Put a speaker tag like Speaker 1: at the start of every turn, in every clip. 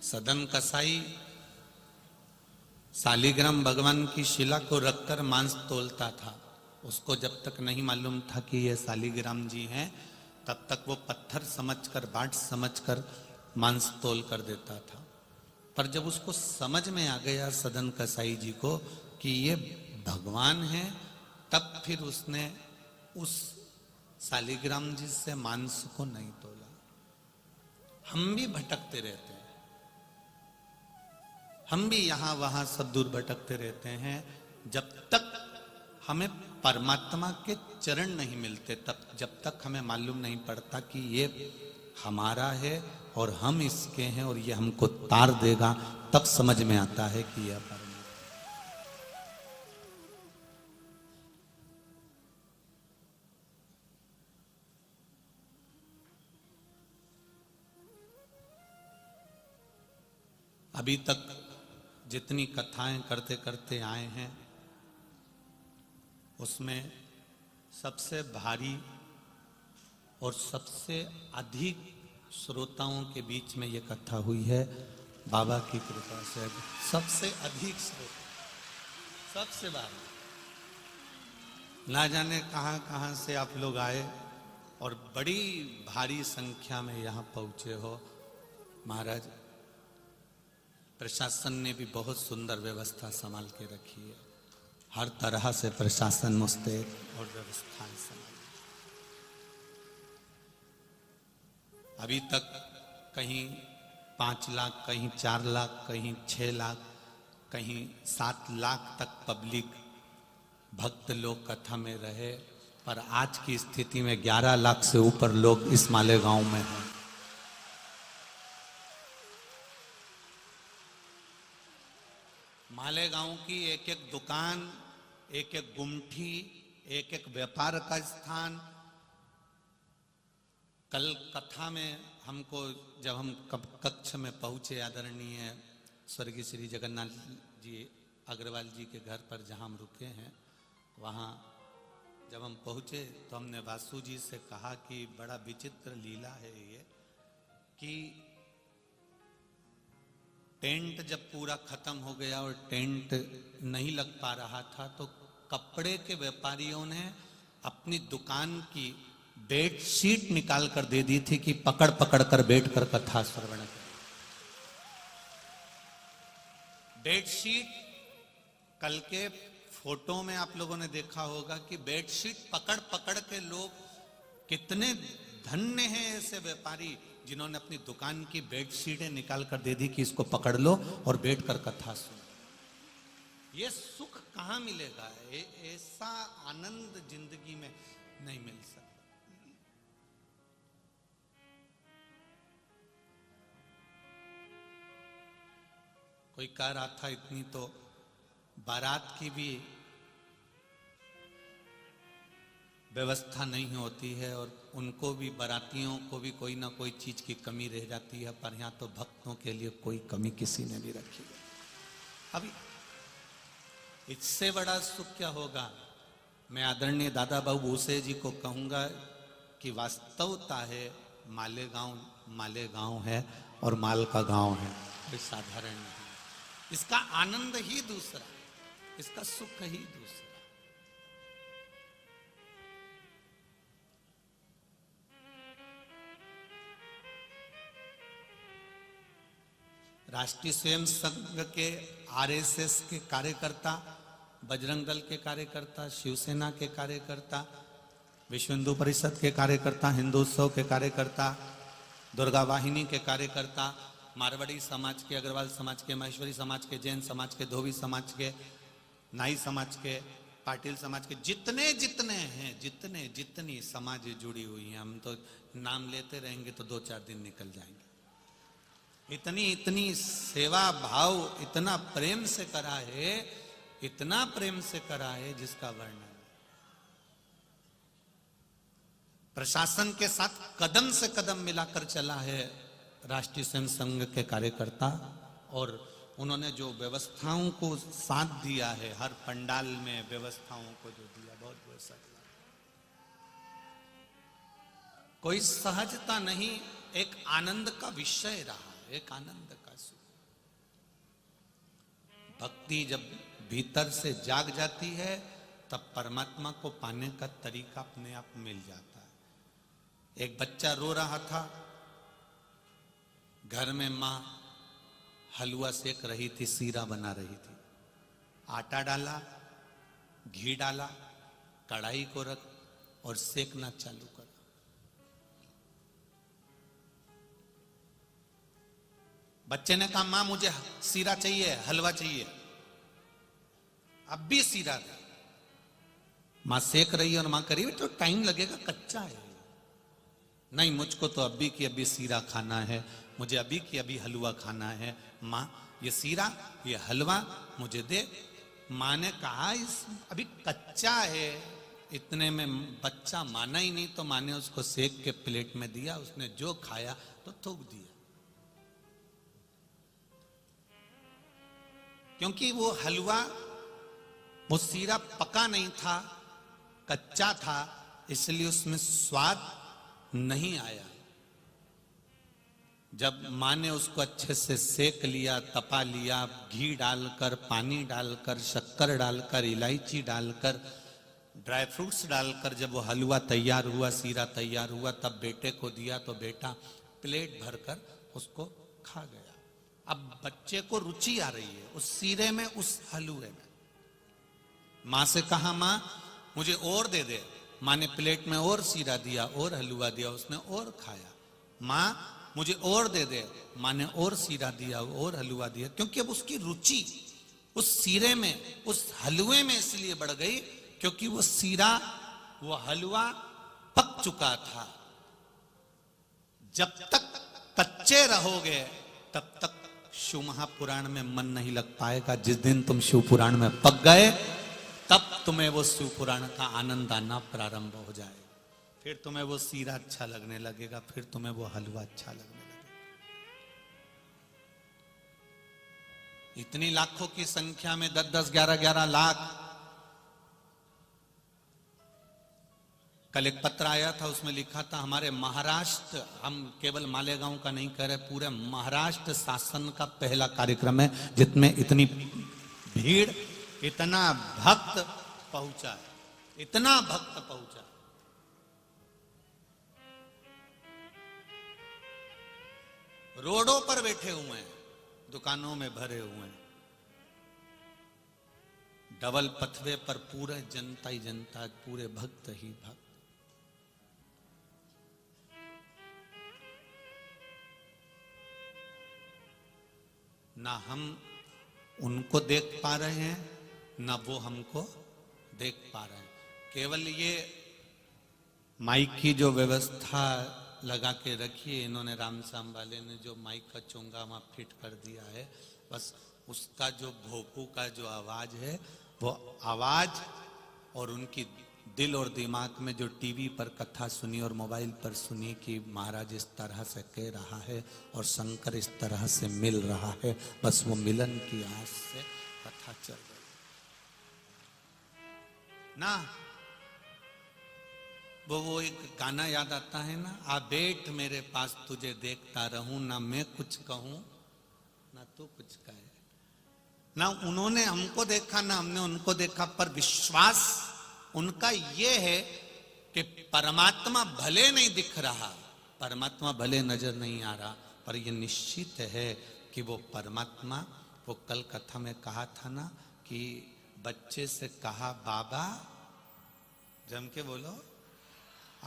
Speaker 1: सदन कसाई शालिग्राम भगवान की शिला को रखकर मांस तोलता था। उसको जब तक नहीं मालूम था कि ये शालिग्राम जी हैं, तब तक वो पत्थर समझकर, बाट समझकर मांस तोल कर देता था। पर जब उसको समझ में आ गया सदन कसाई जी को कि ये भगवान हैं, तब फिर उसने उस शालिग्राम जी से मांस को नहीं तोला। हम भी भटकते रहते हैं, हम भी यहां वहां सब दूर भटकते रहते हैं। जब तक हमें परमात्मा के चरण नहीं मिलते, तब जब तक हमें मालूम नहीं पड़ता कि ये हमारा है और हम इसके हैं और ये हमको तार देगा, तब समझ में आता है कि यह परमात्मा। अभी तक जितनी कथाएं करते करते आए हैं, उसमें सबसे भारी और सबसे अधिक श्रोताओं के बीच में ये कथा हुई है बाबा की कृपा से। सबसे अधिक श्रोता, सबसे भारी। ना जाने कहां कहां से आप लोग आए और बड़ी भारी संख्या में यहां पहुंचे हो। महाराज, प्रशासन ने भी बहुत सुंदर व्यवस्था संभाल के रखी है। हर तरह से प्रशासन मुस्तैद और व्यवस्थाएं संभाली। अभी तक कहीं 5 लाख, कहीं 4 लाख, कहीं 6 लाख, कहीं 7 लाख तक पब्लिक, भक्त लोग कथा में रहे। पर आज की स्थिति में 11 लाख से ऊपर लोग इस मालेगांव में हैं। मालेगांव की एक एक दुकान, एक एक गुमठी, एक एक व्यापार का स्थान। कल कथा में हमको, जब हम कक्ष में पहुंचे, आदरणीय स्वर्गीय श्री जगन्नाथ जी अग्रवाल जी के घर पर जहां हम रुके हैं, वहां जब हम पहुंचे तो हमने वासु जी से कहा कि बड़ा विचित्र लीला है ये कि टेंट जब पूरा खत्म हो गया और टेंट नहीं लग पा रहा था, तो कपड़े के व्यापारियों ने अपनी दुकान की बेडशीट निकाल कर दे दी थी कि पकड़ पकड़ कर बैठ कर कथा श्रवण करें। बेडशीट, कल के फोटो में आप लोगों ने देखा होगा कि बेडशीट पकड़ पकड़ के लोग, कितने धन्य हैं ऐसे व्यापारी जिन्होंने अपनी दुकान की बेडशीटें निकाल कर दे दी कि इसको पकड़ लो और बैठ कर कथा सुनो। ये सुख कहां मिलेगा? ऐसा आनंद जिंदगी में नहीं मिल सकता। कोई कह रहा था इतनी तो बारात की भी व्यवस्था नहीं होती है और उनको भी, बारातियों को भी कोई ना कोई चीज की कमी रह जाती है, पर यहां तो भक्तों के लिए कोई कमी किसी ने नहीं रखी। अभी इससे बड़ा सुख क्या होगा? मैं आदरणीय दादा बाबू भूसे जी को कहूंगा कि वास्तवता है मालेगांव मालेगांव है और माल का गांव है, कोई साधारण नहीं। इसका आनंद ही दूसरा, इसका सुख ही दूसरा। राष्ट्रीय स्वयं संघ के, आरएसएस के कार्यकर्ता, बजरंग दल के कार्यकर्ता, शिवसेना के कार्यकर्ता, विश्व हिंदू परिषद के कार्यकर्ता, हिंदुत्सव के कार्यकर्ता, दुर्गा वाहिनी के कार्यकर्ता, मारवाड़ी समाज के, अग्रवाल समाज के, महेश्वरी समाज के, जैन समाज के, धोबी समाज के, नाई समाज के, पाटिल समाज के, जितने जितने हैं, जितने जितनी समाज जुड़ी हुई हैं, हम तो नाम लेते रहेंगे तो 2-4 दिन निकल जाएंगे। इतनी इतनी सेवा भाव, इतना प्रेम से करा है, इतना प्रेम से करा है जिसका वर्णन। प्रशासन के साथ कदम से कदम मिलाकर चला है राष्ट्रीय स्वयं संघ के कार्यकर्ता, और उन्होंने जो व्यवस्थाओं को साथ दिया है, हर पंडाल में व्यवस्थाओं को जो दिया, बहुत बहुत सराहनीय। कोई सहजता नहीं, एक आनंद का विषय रहा है। एक आनंद का सुख। भक्ति जब भीतर से जाग जाती है तब परमात्मा को पाने का तरीका अपने आप मिल जाता है। एक बच्चा रो रहा था, घर में माँ हलवा सेक रही थी, सीरा बना रही थी। आटा डाला, घी डाला, कढ़ाई को रख और सेकना चालू कर। बच्चे ने कहा मां मुझे सीरा चाहिए, हलवा चाहिए। अब भी सीरा दे। मां सेक रही है और मां करी तो टाइम लगेगा, कच्चा है। नहीं, मुझको तो अभी की अभी सीरा खाना है, मुझे अभी की अभी हलवा खाना है। मां ये सीरा ये हलवा मुझे दे। मां ने कहा इस अभी कच्चा है। इतने में बच्चा माना ही नहीं, तो मां ने उसको सेक के प्लेट में दिया। उसने जो खाया तो थूक दिया, क्योंकि वो हलवा, वो सीरा पका नहीं था, कच्चा था, इसलिए उसमें स्वाद नहीं आया। जब मां ने उसको अच्छे से सेक लिया, तपा लिया, घी डालकर, पानी डालकर, शक्कर डालकर, इलायची डालकर, ड्राई फ्रूट्स डालकर जब वो हलवा तैयार हुआ, सीरा तैयार हुआ, तब बेटे को दिया तो बेटा प्लेट भरकर उसको खा गया। अब बच्चे को रुचि आ रही है उस सीरे में, उस हलवे में। मां से कहा मां मुझे और दे दे। मां ने प्लेट में और सीरा दिया और हलवा दिया, उसने और खाया। मां मुझे और दे दे। मां ने और सीरा दिया और हलवा दिया, क्योंकि अब उसकी रुचि उस सीरे में, उस हलवे में इसलिए बढ़ गई क्योंकि वो सीरा, वो हलवा पक चुका था। जब तक कच्चे रहोगे तब तक शिव महापुराण में मन नहीं लग पाएगा। जिस दिन तुम शिव पुराण में पक गए तब तुम्हें वो शिव पुराण का आनंद आना प्रारंभ हो जाए। फिर तुम्हें वो सीरा अच्छा लगने लगेगा, फिर तुम्हें वो हलवा अच्छा लगने लगेगा। इतनी लाखों की संख्या में 10-10, 11-11 लाख। कल एक पत्र आया था, उसमें लिखा था हमारे महाराष्ट्र, हम केवल मालेगांव का नहीं कह रहे, पूरे महाराष्ट्र शासन का पहला कार्यक्रम है जिसमें इतनी भीड़, इतना भक्त पहुंचा है, इतना भक्त पहुंचा। रोडों पर बैठे हुए हैं, दुकानों में भरे हुए हैं, डबल पथवे पर पूरे जनता ही जनता, पूरे भक्त ही भक्त। ना हम उनको देख पा रहे हैं, ना वो हमको देख पा रहे हैं। केवल ये माइक की जो व्यवस्था लगा के रखी है इन्होंने, रामश्याम वाले ने जो माइक का चोंगा वहां फिट कर दिया है, बस उसका जो भोपू का जो आवाज है, वो आवाज और उनकी दिल और दिमाग में जो टीवी पर कथा सुनी और मोबाइल पर सुनी कि महाराज इस तरह से कह रहा है और शंकर इस तरह से मिल रहा है, बस वो मिलन की आस से कथा चल रही ना। वो एक गाना याद आता है ना, आ बैठ मेरे पास तुझे देखता रहूं, ना मैं कुछ कहूं ना तू कुछ कहे। ना उन्होंने हमको देखा ना हमने उनको देखा, पर विश्वास उनका ये है कि परमात्मा भले नहीं दिख रहा, परमात्मा भले नजर नहीं आ रहा, पर ये निश्चित है कि वो परमात्मा, वो कल कथा में कहा था ना कि बच्चे से कहा बाबा, जम के बोलो,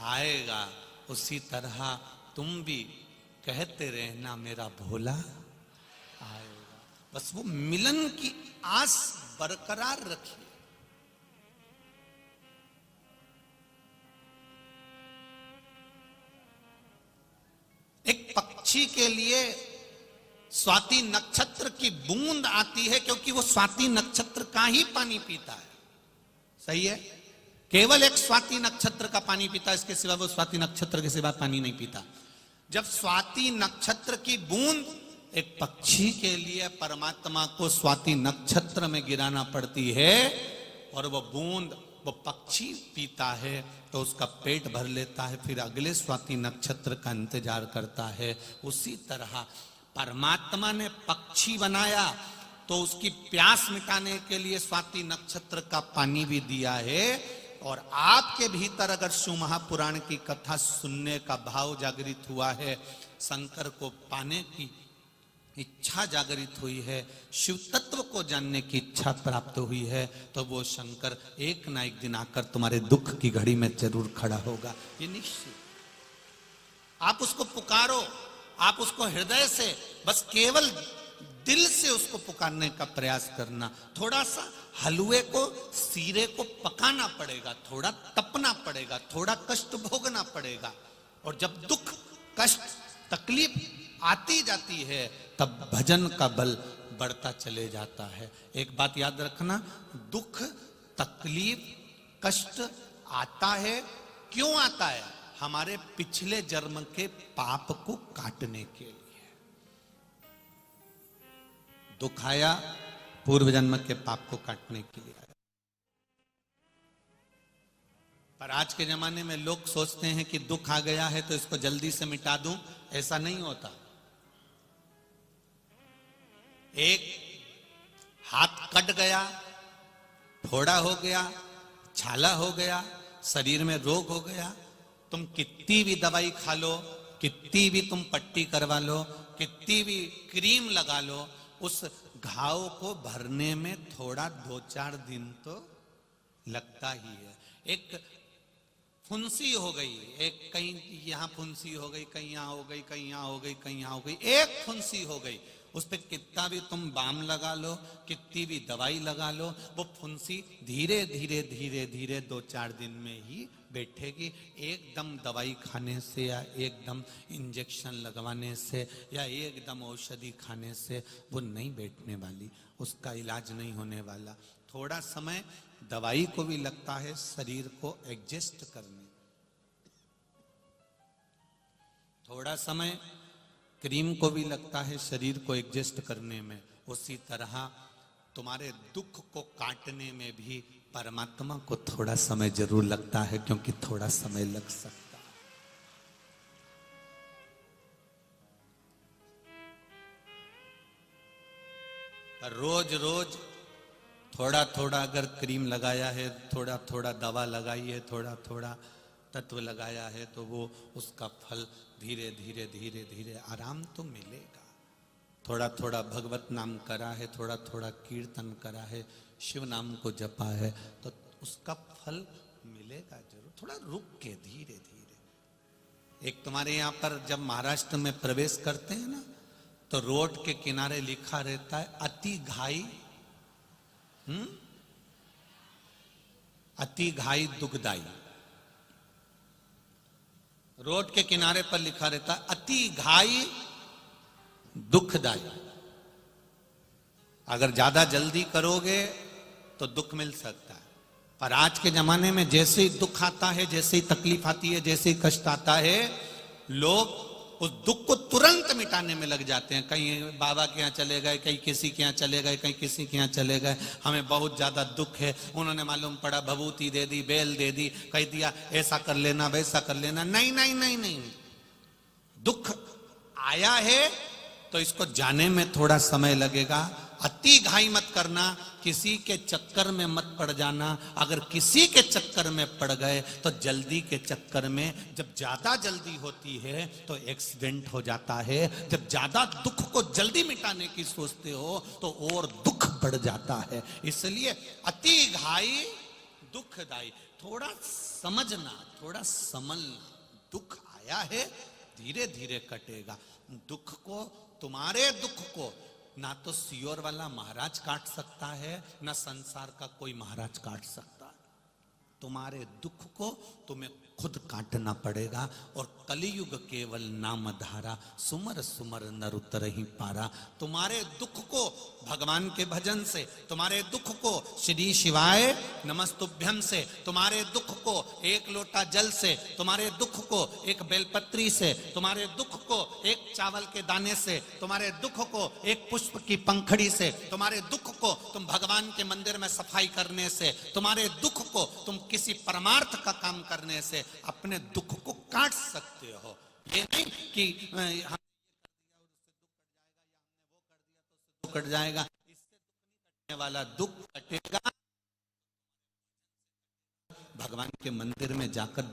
Speaker 1: आएगा। उसी तरह तुम भी कहते रहना मेरा भोला आएगा। बस वो मिलन की आस बरकरार रखिए। एक पक्षी के लिए स्वाति नक्षत्र की बूंद आती है क्योंकि वो स्वाति नक्षत्र का ही पानी पीता है। सही है, केवल एक स्वाति नक्षत्र का पानी पीता है, इसके सिवा वो स्वाति नक्षत्र के सिवा पानी नहीं पीता। जब स्वाति नक्षत्र की बूंद एक पक्षी के लिए परमात्मा को स्वाति नक्षत्र में गिराना पड़ती है और वो बूंद वो पक्षी पीता है तो उसका पेट भर लेता है, फिर अगले स्वाति नक्षत्र का इंतजार करता है। उसी तरह परमात्मा ने पक्षी बनाया तो उसकी प्यास मिटाने के लिए स्वाति नक्षत्र का पानी भी दिया है। और आपके भीतर अगर शिव महापुराण की कथा सुनने का भाव जागृत हुआ है, शंकर को पाने की इच्छा जागृत हुई है, शिव तत्व को जानने की इच्छा प्राप्त हुई है, तो वो शंकर एक ना एक दिन आकर तुम्हारे दुख की घड़ी में जरूर खड़ा होगा, ये निश्चित। आप उसको पुकारो, आप उसको हृदय से, बस केवल दिल से उसको पुकारने का प्रयास करना। थोड़ा सा हलवे को, सीरे को पकाना पड़ेगा, थोड़ा तपना पड़ेगा, थोड़ा कष्ट भोगना पड़ेगा। और जब दुख, कष्ट, तकलीफ आती जाती है तब भजन का बल बढ़ता चले जाता है। एक बात याद रखना, दुख, तकलीफ, कष्ट आता है, क्यों आता है? हमारे पिछले जन्म के पाप को काटने के लिए। दुख आया पूर्व जन्म के पाप को काटने के लिए आया। पर आज के जमाने में लोग सोचते हैं कि दुख आ गया है तो इसको जल्दी से मिटा दूं। ऐसा नहीं होता। एक हाथ कट गया, फोड़ा हो गया, छाला हो गया, शरीर में रोग हो गया, तुम कितनी भी दवाई खा लो, कितनी भी तुम पट्टी करवा लो, कितनी भी क्रीम लगा लो, उस घाव को भरने में थोड़ा 2-4 दिन तो लगता ही है। एक फुंसी हो गई, एक कहीं यहां फुंसी हो गई, कहीं यहां हो गई, कहीं यहां हो गई, कहीं यहां हो गई, एक फुंसी हो गई, उस पर कितना भी तुम बाम लगा लो, कितनी भी दवाई लगा लो, वो फुंसी धीरे धीरे धीरे धीरे 2-4 दिन में ही बैठेगी। एकदम दवाई खाने से या एकदम इंजेक्शन लगवाने से या एकदम औषधि खाने से वो नहीं बैठने वाली, उसका इलाज नहीं होने वाला। थोड़ा समय दवाई को भी लगता है शरीर को एडजस्ट करने, थोड़ा समय क्रीम को भी लगता है शरीर को एडजस्ट करने में। उसी तरह तुम्हारे दुख को काटने में भी परमात्मा को थोड़ा समय जरूर लगता है, क्योंकि थोड़ा समय लग सकता है। पर रोज रोज थोड़ा थोड़ा अगर क्रीम लगाया है, थोड़ा थोड़ा दवा लगाई है, थोड़ा थोड़ा तत्व लगाया है, तो वो उसका फल धीरे धीरे धीरे धीरे आराम तो मिलेगा। थोड़ा थोड़ा भगवत नाम करा है, थोड़ा थोड़ा कीर्तन करा है, शिव नाम को जपा है, तो उसका फल मिलेगा जरूर। थोड़ा रुक के धीरे धीरे। एक तुम्हारे यहां पर जब महाराष्ट्र में प्रवेश करते हैं ना, तो रोड के किनारे लिखा रहता है अति घाई, अति घाई दुखदाई। रोड के किनारे पर लिखा रहता है अति घाई दुखदाई। अगर ज्यादा जल्दी करोगे तो दुख मिल सकता है। पर आज के जमाने में जैसे ही दुख आता है, जैसे ही तकलीफ आती है, जैसे ही कष्ट आता है, लोग उस दुख को तुरंत मिटाने में लग जाते हैं। कहीं बाबा के यहाँ चले गए, कहीं किसी के यहाँ चले गए, कहीं किसी के यहाँ चले गए, हमें बहुत ज्यादा दुख है, उन्होंने मालूम पड़ा भभूति दे दी, बेल दे दी, कह दिया ऐसा कर लेना, वैसा कर लेना। नहीं नहीं नहीं नहीं, दुख आया है तो इसको जाने में थोड़ा समय लगेगा। अति घाई मत करना, किसी के चक्कर में मत पड़ जाना। अगर किसी के चक्कर में पड़ गए तो जल्दी के चक्कर में, जब ज्यादा जल्दी होती है तो एक्सीडेंट हो जाता है। जब ज्यादा दुख को जल्दी मिटाने की सोचते हो तो और दुख बढ़ जाता है। इसलिए अति घाई दुखदाई। थोड़ा समझना, थोड़ा समझना। दुख आया है, धीरे धीरे कटेगा। दुख को, तुम्हारे दुख को ना तो सियोर वाला महाराज काट सकता है, ना संसार का कोई महाराज काट सकता है। तुम्हारे दुख को तुम्हें खुद काटना पड़ेगा। और कलियुग केवल नाम धारा, सुमर सुमर नर उतरहि पारा। तुम्हारे दुख को भगवान के भजन से, तुम्हारे दुख को श्री शिवाय नमस्तुभ्यम से, तुम्हारे दुख को एक लोटा जल से, तुम्हारे दुख को एक बेलपत्री से, तुम्हारे दुख को एक चावल के दाने से, तुम्हारे दुख को एक पुष्प की पंखड़ी से, तुम्हारे दुख को तुम भगवान के मंदिर में सफाई करने से, तुम्हारे दुख को तुम किसी परमार्थ का काम करने से अपने दुख को काट सकते हो। ये नहीं कि कट जाएगा। इससे कटने वाला दुख कटेगा भगवान के मंदिर में जाकर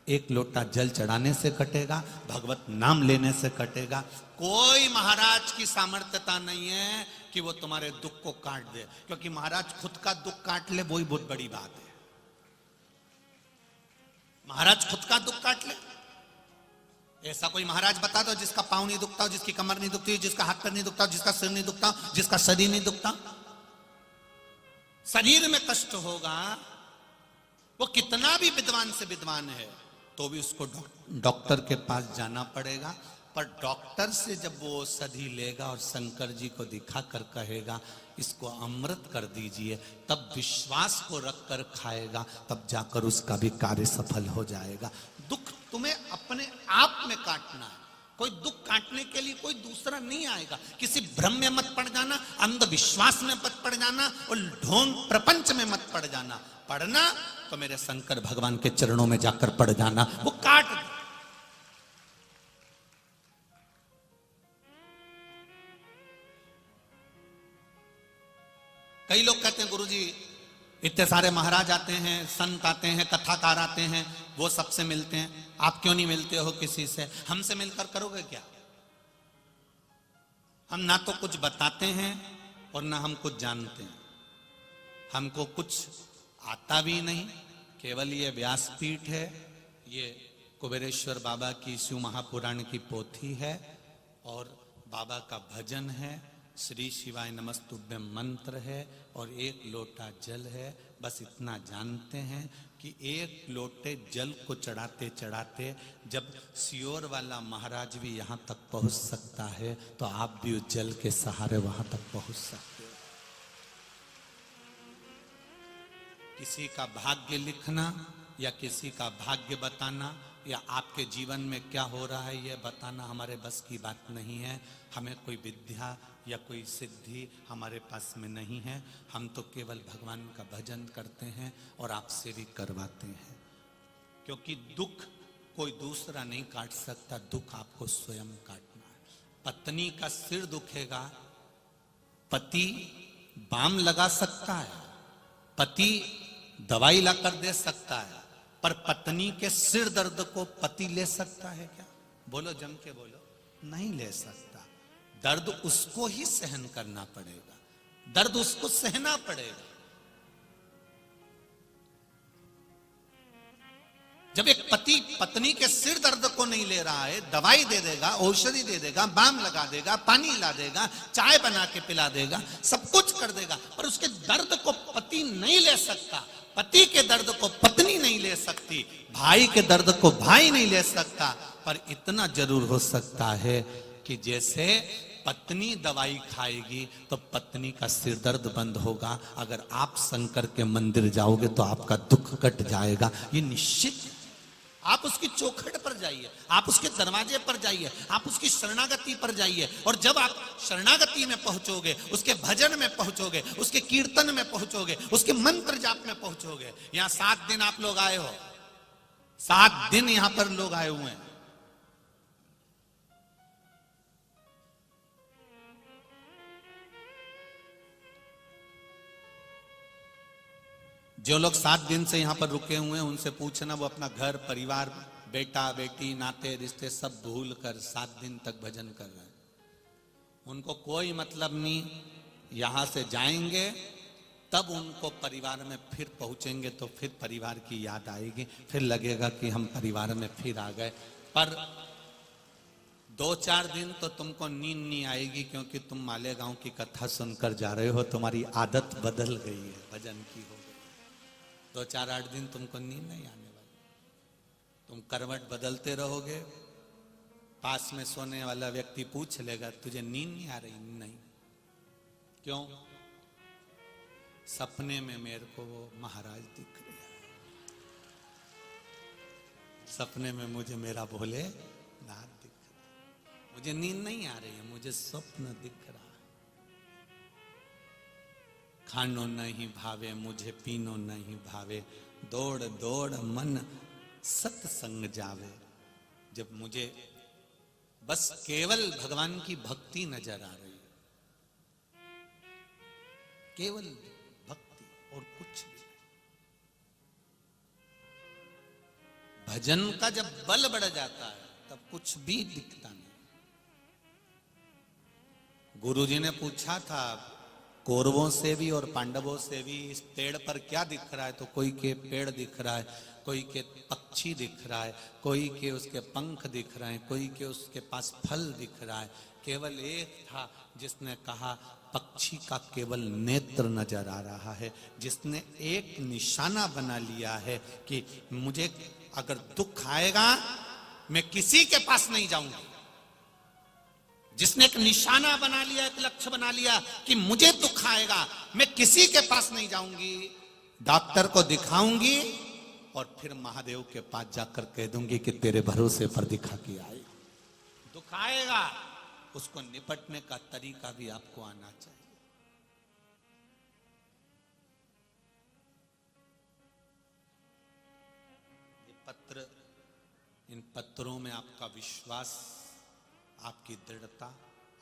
Speaker 1: एक लोटा जल चढ़ाने से कटेगा, भगवत नाम लेने से कटेगा। कोई महाराज की सामर्थ्यता नहीं है कि वो तुम्हारे दुख को काट दे, क्योंकि महाराज खुद का दुख काट ले वही बहुत बड़ी बात है। महाराज खुद का दुख काट ले, ऐसा कोई महाराज बता दो जिसका पांव नहीं दुखता, जिसकी कमर नहीं दुखती, जिसका हाथ पैर नहीं दुखता, जिसका सिर नहीं दुखता, जिसका शरीर नहीं दुखता। शरीर में कष्ट होगा, वो कितना भी विद्वान से विद्वान है तो भी उसको डॉक्टर के पास जाना पड़ेगा। पर डॉक्टर से जब वो औषधि लेगा और शंकर जी को दिखाकर कहेगा इसको अमृत कर दीजिए, तब विश्वास को रखकर खाएगा, तब जाकर उसका भी कार्य सफल हो जाएगा। दुख तुम्हें अपने आप में काटना है, कोई दुख काटने के लिए कोई दूसरा नहीं आएगा। किसी भ्रम में मत पड़ जाना, अंधविश्वास में मत पड़ जाना और ढोंग प्रपंच में मत पड़ जाना। पढ़ना तो मेरे शंकर भगवान के चरणों में जाकर पड़ जाना, वो काट दे। कई लोग कहते हैं गुरुजी इतने सारे महाराज आते हैं, संत आते हैं, कथाकार आते हैं, वो सबसे मिलते हैं, आप क्यों नहीं मिलते हो किसी से? हमसे मिलकर करोगे क्या? हम ना तो कुछ बताते हैं और ना हम कुछ जानते हैं, हमको कुछ आता भी नहीं। केवल ये व्यासपीठ है, ये कुबेरेश्वर बाबा की शिव महापुराण की पोथी है और बाबा का भजन है, श्री शिवाय नमस्तुभ्यम मंत्र है और एक लोटा जल है। बस इतना जानते हैं कि एक लोटे जल को चढ़ाते चढ़ाते जब सियोर वाला महाराज भी यहाँ तक पहुँच सकता है तो आप भी उस जल के सहारे वहाँ तक पहुँच सकते हो। किसी का भाग्य लिखना या किसी का भाग्य बताना या आपके जीवन में क्या हो रहा है यह बताना हमारे बस की बात नहीं है। हमें कोई विद्या या कोई सिद्धि हमारे पास में नहीं है। हम तो केवल भगवान का भजन करते हैं और आपसे भी करवाते हैं, क्योंकि दुख कोई दूसरा नहीं काट सकता, दुख आपको स्वयं काटना है। पत्नी का सिर दुखेगा, पति बाम लगा सकता है, पति दवाई लाकर दे सकता है, पर पत्नी के सिर दर्द को पति ले सकता है क्या? बोलो, जम के बोलो, नहीं ले सकता। दर्द उसको ही सहन करना पड़ेगा, दर्द उसको सहना पड़ेगा। जब एक पति पत्नी के सिर दर्द को नहीं ले रहा है, दवाई दे देगा, औषधि दे देगा, बाम लगा देगा, पानी ला देगा, चाय बना के पिला देगा, सब कुछ कर देगा, पर उसके दर्द को पति नहीं ले सकता। पति के दर्द को पत्नी नहीं ले सकती, भाई के दर्द को भाई नहीं ले सकता। पर इतना जरूर हो सकता है कि जैसे पत्नी दवाई खाएगी तो पत्नी का सिर दर्द बंद होगा। अगर आप शंकर के मंदिर जाओगे तो आपका दुख कट जाएगा, ये निश्चित। आप उसकी चौखट पर जाइए, आप उसके दरवाजे पर जाइए, आप उसकी शरणागति पर जाइए, और जब आप शरणागति में पहुंचोगे, उसके भजन में पहुंचोगे, उसके कीर्तन में पहुंचोगे, उसके मंत्र जाप में पहुंचोगे। यहां 7 दिन आप लोग आए हो, 7 दिन यहां पर लोग आए हुए हैं। जो लोग 7 दिन से यहां पर रुके हुए हैं उनसे पूछना, वो अपना घर परिवार, बेटा बेटी, नाते रिश्ते सब भूल कर 7 दिन तक भजन कर रहे हैं। उनको कोई मतलब नहीं, यहां से जाएंगे तब उनको परिवार में फिर पहुंचेंगे तो फिर परिवार की याद आएगी, फिर लगेगा कि हम परिवार में फिर आ गए। पर 2-4 दिन तो तुमको नींद नहीं आएगी, क्योंकि तुम मालेगांव की कथा सुनकर जा रहे हो, तुम्हारी आदत बदल गई है, भजन की हो गई। 2-4-8 दिन तुमको नींद नहीं आने वाली, तुम करवट बदलते रहोगे। पास में सोने वाला व्यक्ति पूछ लेगा तुझे नींद नहीं आ रही? नहीं। क्यों? सपने में मेरे को वो महाराज दिख रहे हैं, सपने में मुझे मेरा भोलेनाथ दिख रहा है। मुझे नींद नहीं आ रही है, मुझे स्वप्न दिख रहा है। खानो नहीं भावे मुझे, पीनो नहीं भावे, दौड़ दौड़ मन सत्संग जावे। जब मुझे बस केवल भगवान की भक्ति नजर आ रही है, केवल भक्ति और कुछ नहीं। भजन का जब बल बढ़ जाता है तब कुछ भी दिखता नहीं। गुरुजी ने पूछा था कौरवों से भी और पांडवों से भी, इस पेड़ पर क्या दिख रहा है? तो कोई के पेड़ दिख रहा है, कोई के पक्षी दिख रहा है, कोई के उसके पंख दिख रहे हैं, कोई के उसके पास फल दिख रहा है। केवल एक था जिसने कहा पक्षी का केवल नेत्र नजर आ रहा है, जिसने एक निशाना बना लिया है कि मुझे अगर दुख आएगा मैं किसी के पास नहीं जाऊंगा। जिसने एक निशाना बना लिया, एक लक्ष्य बना लिया कि मुझे दुख आएगा मैं किसी के पास नहीं जाऊंगी, डॉक्टर को दिखाऊंगी और फिर महादेव के पास जाकर कह दूंगी कि तेरे भरोसे पर दिखा के आई। दुख आएगा, उसको निपटने का तरीका भी आपको आना चाहिए। ये पत्र, इन पत्रों में आपका विश्वास, आपकी दृढ़ता,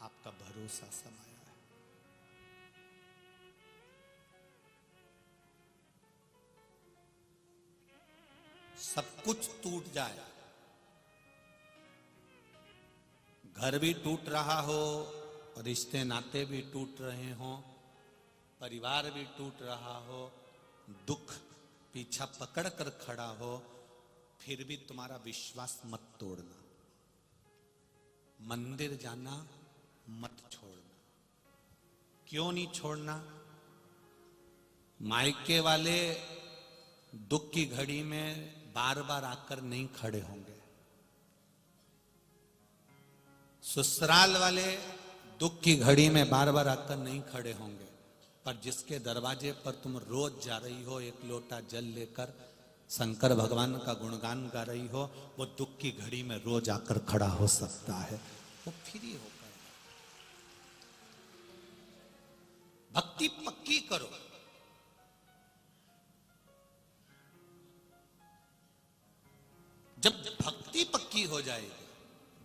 Speaker 1: आपका भरोसा समाया है। सब कुछ टूट जाए, घर भी टूट रहा हो, रिश्ते नाते भी टूट रहे हो, परिवार भी टूट रहा हो, दुख पीछा पकड़ कर खड़ा हो, फिर भी तुम्हारा विश्वास मत तोड़ना। मंदिर जाना मत छोड़ना। क्यों नहीं छोड़ना? मायके वाले दुख की घड़ी में बार बार आकर नहीं खड़े होंगे, ससुराल वाले दुख की घड़ी में बार बार आकर नहीं खड़े होंगे, पर जिसके दरवाजे पर तुम रोज जा रही हो एक लोटा जल लेकर, शंकर भगवान का गुणगान गा रही हो, वो दुख की घड़ी में रोज आकर खड़ा हो सकता है। वो फ्री होकर भक्ति पक्की करो। जब भक्ति पक्की हो जाएगी,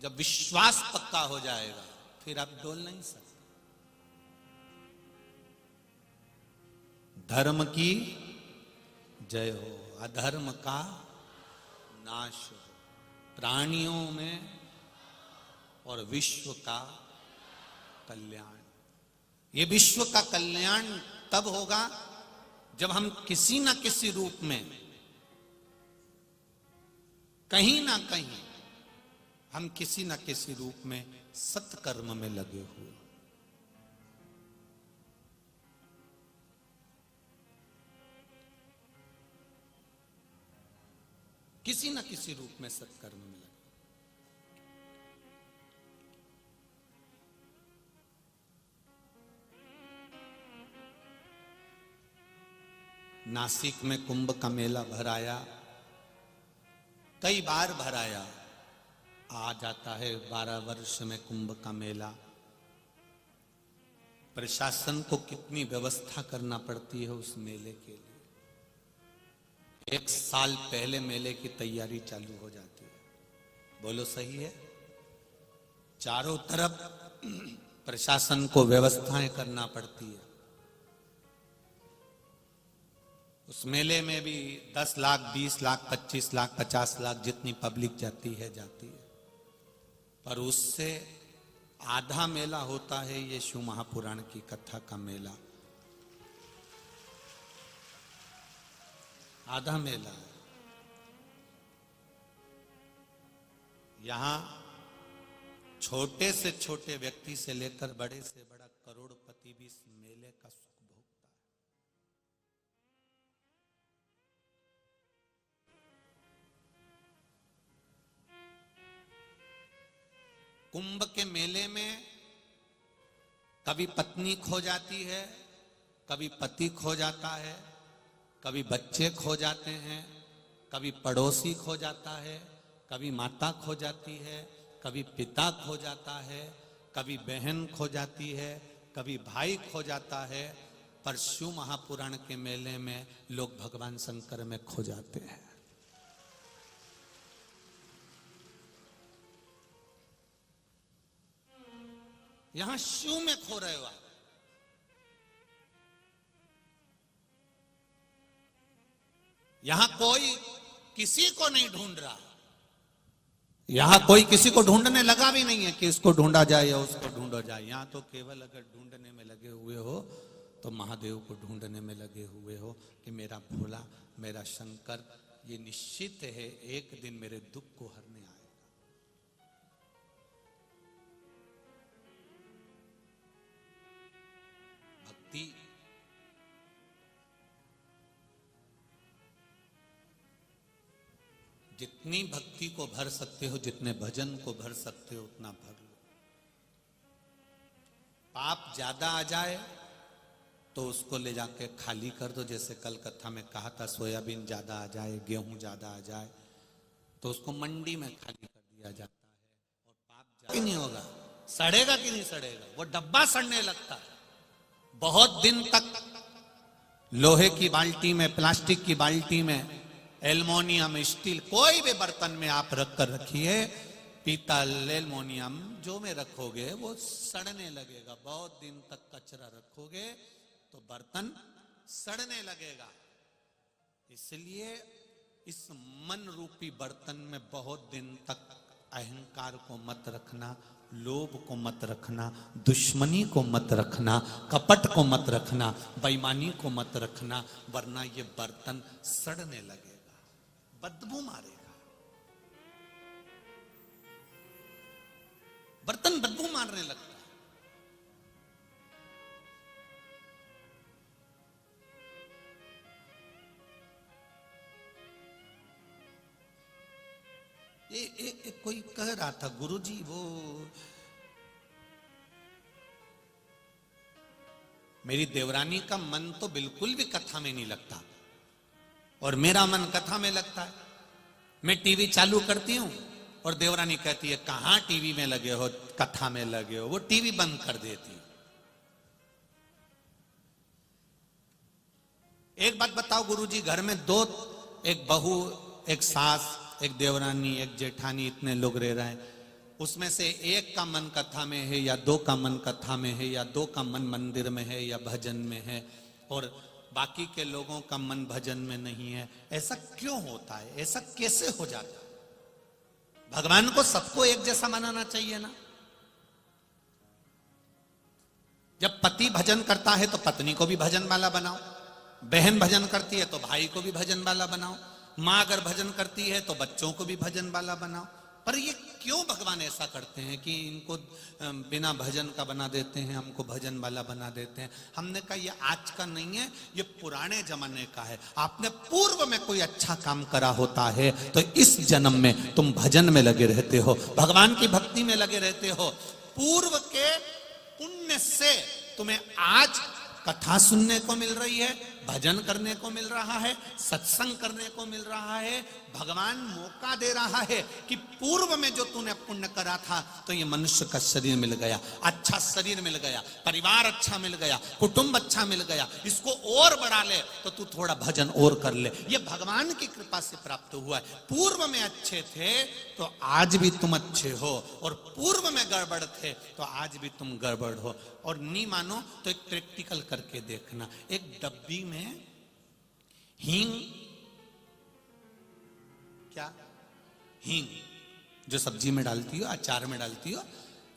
Speaker 1: जब विश्वास पक्का हो जाएगा, फिर आप डोल नहीं सकते। धर्म की जय हो, अधर्म का नाश हो, प्राणियों में और विश्व का कल्याण। ये विश्व का कल्याण तब होगा जब हम किसी ना किसी रूप में, कहीं ना कहीं, हम किसी ना किसी रूप में सत्कर्म में लगे हुए। किसी ना किसी रूप में सत्कर्म में लगे। नासिक में कुंभ का मेला भराया, कई बार भराया, आ जाता है 12 वर्ष में कुंभ का मेला। प्रशासन को कितनी व्यवस्था करना पड़ती है उस मेले के लिए। 1 साल पहले मेले की तैयारी चालू हो जाती है। बोलो सही है? चारों तरफ प्रशासन को व्यवस्थाएं करना पड़ती है। उस मेले में भी 10 लाख, 20 लाख, 25 लाख, 50 लाख जितनी पब्लिक जाती है जाती है, पर उससे आधा मेला होता है ये शिव महापुराण की कथा का मेला। आधा मेला है। यहां छोटे से छोटे व्यक्ति से लेकर बड़े से बड़ा करोड़पति भी इस मेले का सुख भोगता है। कुंभ के मेले में कभी पत्नी खो जाती है, कभी पति खो जाता है, कभी बच्चे खो जाते हैं, कभी पड़ोसी खो जाता है, कभी माता खो जाती है, कभी पिता खो जाता है, कभी बहन खो जाती है, कभी भाई खो जाता है, पर शिव महापुराण के मेले में लोग भगवान शंकर में खो जाते हैं। यहां शिव में खो रहे हो आप। यहां कोई किसी को नहीं ढूंढ रहा, यहां कोई किसी को ढूंढने लगा भी नहीं है कि इसको ढूंढा जाए या उसको ढूंढा जाए। यहां तो केवल अगर ढूंढने में लगे हुए हो तो महादेव को ढूंढने में लगे हुए हो कि मेरा भोला, मेरा शंकर ये निश्चित है एक दिन मेरे दुख को हरने आएगा। भक्ति जितनी भक्ति को भर सकते हो, जितने भजन को भर सकते हो उतना भर लो। पाप ज्यादा आ जाए तो उसको ले जाके खाली कर दो। जैसे कल कथा में कहा था, सोयाबीन ज्यादा आ जाए, गेहूं ज्यादा आ जाए तो उसको मंडी में खाली कर दिया जाता है और पाप ज्यादा नहीं होगा। सड़ेगा कि नहीं सड़ेगा, वो डब्बा सड़ने लगता है। बहुत दिन तक लोहे की बाल्टी में, प्लास्टिक की बाल्टी में, एल्युमिनियम, स्टील, कोई भी बर्तन में आप रख कर रखिए, पीतल, एल्युमिनियम जो में रखोगे वो सड़ने लगेगा। बहुत दिन तक कचरा रखोगे तो बर्तन सड़ने लगेगा। इसलिए इस मन रूपी बर्तन में बहुत दिन तक अहंकार को मत रखना, लोभ को मत रखना, दुश्मनी को मत रखना, कपट को मत रखना, बेईमानी को मत रखना, वरना ये बर्तन सड़ने लगेगा, बदबू मारेगा। बर्तन बदबू मारने लगता है। कोई कह रहा था, गुरुजी वो मेरी देवरानी का मन तो बिल्कुल भी कथा में नहीं लगता और मेरा मन कथा में लगता है। मैं टीवी चालू करती हूं और देवरानी कहती है कहां टीवी में लगे हो, कथा में लगे हो। वो टीवी बंद कर देती। एक बात बताओ गुरुजी, घर में दो, एक बहू, एक सास, एक देवरानी, एक जेठानी, इतने लोग रह रहे हैं, उसमें से एक का मन कथा में है या दो का मन कथा में है या दो का मन मंदिर में है या भजन में है और बाकी के लोगों का मन भजन में नहीं है। ऐसा क्यों होता है? ऐसा कैसे हो जाता है? भगवान को सबको एक जैसा मनाना चाहिए ना। जब पति भजन करता है तो पत्नी को भी भजन वाला बनाओ, बहन भजन करती है तो भाई को भी भजन वाला बनाओ, माँ अगर भजन करती है तो बच्चों को भी भजन वाला बनाओ। पर ये क्यों भगवान ऐसा करते हैं कि इनको बिना भजन का बना देते हैं, हमको भजन वाला बना देते हैं? हमने कहा ये आज का नहीं है, ये पुराने जमाने का है। आपने पूर्व में कोई अच्छा काम करा होता है तो इस जन्म में तुम भजन में लगे रहते हो, भगवान की भक्ति में लगे रहते हो। पूर्व के पुण्य से तुम्हें आज कथा सुनने को मिल रही है, भजन करने को मिल रहा है, सत्संग करने को मिल रहा है। भगवान मौका दे रहा है कि पूर्व में जो तूने पुण्य करा था तो ये मनुष्य का शरीर मिल गया, अच्छा शरीर मिल गया, परिवार अच्छा मिल गया, कुटुंब अच्छा मिल गया, इसको और बढ़ा ले तो तू थोड़ा भजन और कर ले। ये भगवान की कृपा से प्राप्त हुआ है। पूर्व में अच्छे थे तो आज भी तुम अच्छे हो और पूर्व में गड़बड़ थे तो आज भी तुम गड़बड़ हो। और नहीं मानो तो एक प्रैक्टिकल करके देखना। एक डब्बी में हींग, क्या हींग जो सब्जी में डालती हो, अचार में डालती हो,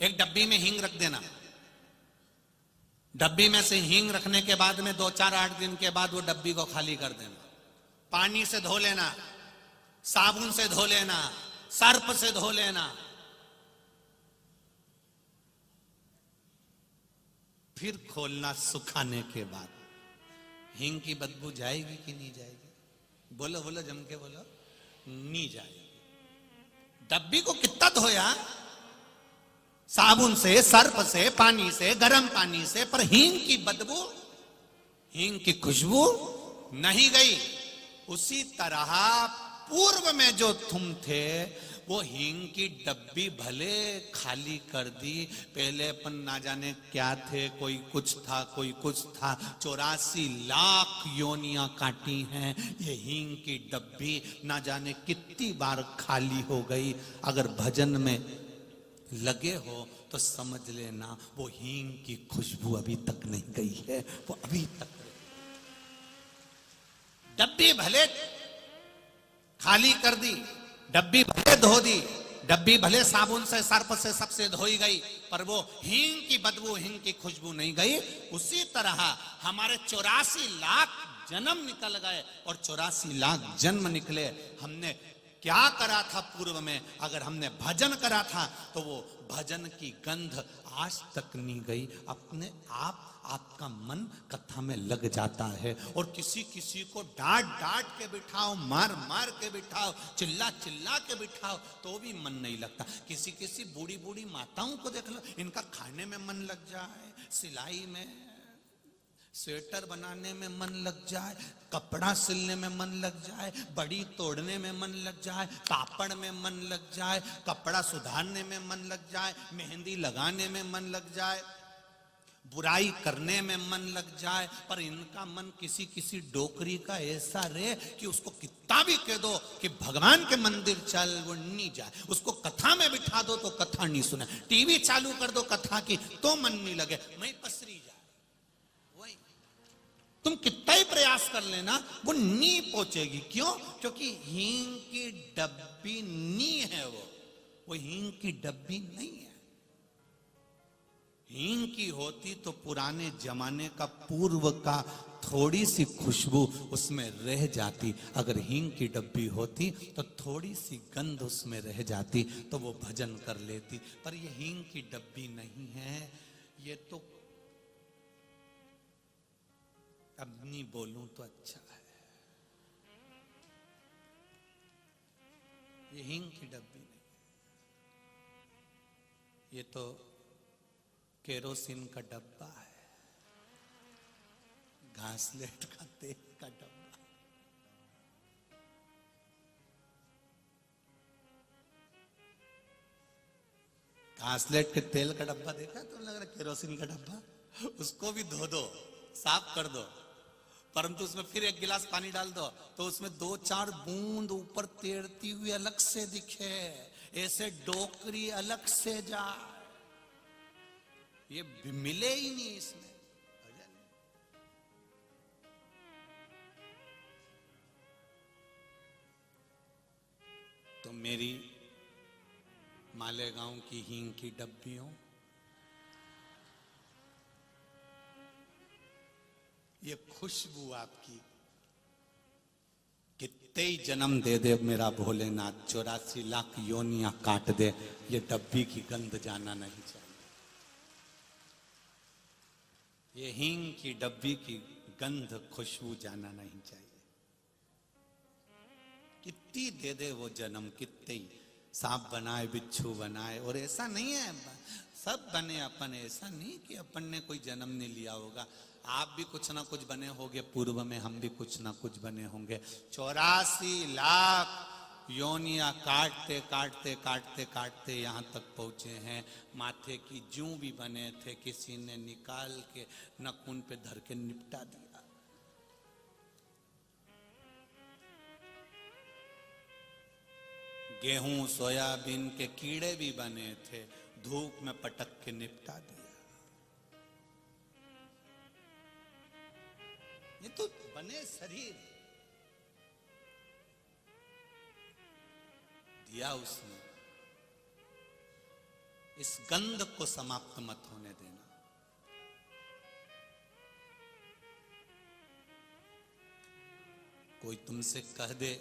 Speaker 1: एक डब्बी में हींग रख देना। डब्बी में से हींग रखने के बाद में 2-4-8 दिन के बाद वो डब्बी को खाली कर देना। पानी से धो लेना, साबुन से धो लेना, सर्फ से धो लेना, फिर खोलना। सुखाने के बाद हींग की बदबू जाएगी कि नहीं जाएगी? बोलो बोलो, जम के बोलो। नहीं जाएगी। डब्बी को कितना धोया, साबुन से, सर्फ से, पानी से, गर्म पानी से, पर हींग की बदबू, हींग की खुशबू नहीं गई। उसी तरह पूर्व में जो तुम थे वो हींग की डब्बी भले खाली कर दी। पहले अपन ना जाने क्या थे, कोई कुछ था, कोई कुछ था। 84 लाख योनियां काटी हैं, ये हींग की डब्बी ना जाने कितनी बार खाली हो गई। अगर भजन में लगे हो तो समझ लेना वो हींग की खुशबू अभी तक नहीं गई है, वो अभी तक। डब्बी भले खाली कर दी, डब्बी भले धो दी, डब्बी भले साबुन से सर्फ से सबसे धोई गई, पर वो हींग की बदबू, हींग की खुशबू नहीं गई। उसी तरह हमारे 84 लाख जन्म निकल गए और 84 लाख जन्म निकले। हमने क्या करा था पूर्व में? अगर हमने भजन करा था तो वो भजन की गंध आज तक नहीं गई। अपने आप आपका मन कथा में लग जाता है। और किसी किसी को डांट डांट के बिठाओ, मार मार के बिठाओ, चिल्ला चिल्ला के बिठाओ, तो भी मन नहीं लगता। किसी किसी बूढ़ी बूढ़ी माताओं को देख लो, इनका खाने में मन लग जाए, सिलाई में, स्वेटर बनाने में मन लग जाए, कपड़ा सिलने में मन लग जाए, बड़ी तोड़ने में मन लग जाए, पापड़ में मन लग जाए, कपड़ा सुधारने में मन लग जाए, मेहंदी लगाने में मन लग जाए, बुराई करने में मन लग जाए। पर इनका मन किसी किसी डोकरी का ऐसा रे कि उसको कितना भी कह दो कि भगवान के मंदिर चल, वो नहीं जाए। उसको कथा में बिठा दो तो कथा नहीं सुने, टीवी चालू कर दो कथा की तो मन नहीं लगे, मैं पसरी जाए। वही तुम कितना ही प्रयास कर लेना, वो नहीं पहुंचेगी। क्यों? क्योंकि हींग की डब्बी नहीं है, वो हींग की डब्बी नहीं है। हींग की होती तो पुराने जमाने का, पूर्व का थोड़ी सी खुशबू उसमें रह जाती। अगर हींग की डब्बी होती तो थोड़ी सी गंध उसमें रह जाती, तो वो भजन कर लेती। पर ये हींग की डब्बी नहीं है। ये तो अब नहीं बोलूं तो अच्छा है, ये हींग की डब्बी नहीं, ये तो केरोसिन का डब्बा है, घासलेट का तेल का डब्बा। घासलेट के तेल का डब्बा देखा तो लग रहा केरोसिन का डब्बा। उसको भी धो दो, साफ कर दो, परंतु उसमें फिर एक गिलास पानी डाल दो तो उसमें 2-4 बूंद ऊपर तैरती हुई अलग से दिखे, ऐसे डोकरी अलग से जाए, ये मिले ही नहीं इसमें। तो मेरी मालेगांव की हींग की डब्बियों, ये खुशबू आपकी कितने ही जन्म दे दे मेरा भोलेनाथ, 84 लाख योनियां काट दे, ये डब्बी की गंध जाना नहीं चाहिए। ये हींग की डब्बी की गंध, खुशबू जाना नहीं चाहिए। कितनी दे दे वो जन्म, कितने ही सांप बनाए, बिच्छू बनाए, और ऐसा नहीं है सब बने अपन, ऐसा नहीं कि अपन ने कोई जन्म नहीं लिया होगा। आप भी कुछ ना कुछ बने होंगे पूर्व में, हम भी कुछ ना कुछ बने होंगे। 84 लाख योनियां काटते काटते काटते काटते यहां तक पहुंचे हैं। माथे की जूं भी बने थे, किसी ने निकाल के नखून पे धर के निपटा दिया। गेहूं सोयाबीन के कीड़े भी बने थे, धूप में पटक के निपटा दिया। ये तो बने शरीर दिया उसने। इस गंध को समाप्त मत होने देना। कोई तुमसे कह दे